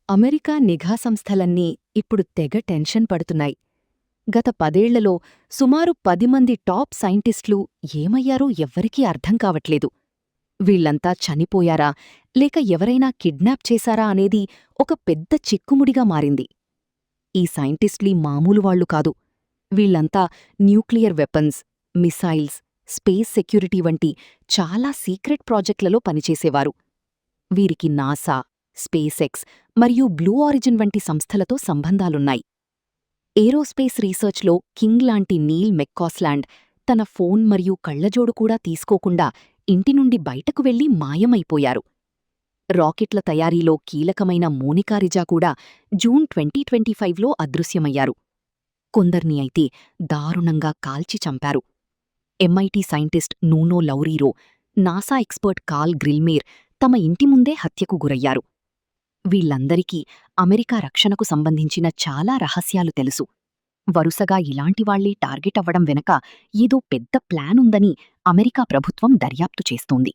America నిఘా సంస్థలన్నీ ఇప్పుడు తెగ టెన్షన్ పడుతున్నాయి. గత 10 ఏళ్లలో సుమారు 10 మంది టాప్ సైంటిస్టులు ఏమయ్యారో ఎవ్వరికీ అర్థం కావట్లేదు. వీళ్లంతా చనిపోయారా లేక ఎవరైనా కిడ్నాప్ చేశారా అనేది ఒక పెద్ద చిక్కుముడిగా మారింది. ఈ సైంటిస్టులీ మామూలువాళ్లు కాదు. వీళ్లంతా nuclear weapons, missiles, space security వంటి చాలా సీక్రెట్ ప్రాజెక్టులలో పనిచేసేవారు. వీరికి నాసా, స్పేసెక్స్ మరియు బ్లూ ఆరిజిన్ వంటి సంస్థలతో సంబంధాలున్నాయి. ఏరోస్పేస్ రీసెర్చ్లో కింగ్ లాంటి నీల్ మెక్కాస్లాండ్ తన ఫోన్ మరియు కళ్లజోడు కూడా తీసుకోకుండా ఇంటి నుండి బయటకు వెళ్లి మాయమైపోయారు. రాకెట్ల తయారీలో కీలకమైన మోనికా రిజా కూడా జూన్ 2025లో అదృశ్యమయ్యారు. కొందర్ని అయితే దారుణంగా కాల్చి చంపారు. MIT scientist Nuno Loureiro, NASA expert Carl Grillmair తమ ఇంటి ముందే హత్యకు గురయ్యారు. వీళ్లందరికీ అమెరికా రక్షణకు సంబంధించిన చాలా రహస్యాలు తెలుసు. వరుసగా ఇలాంటివాళ్లే టార్గెట్ అవ్వడం వెనక ఏదో పెద్ద ప్లాన్ ఉందని అమెరికా ప్రభుత్వం దర్యాప్తు చేస్తోంది.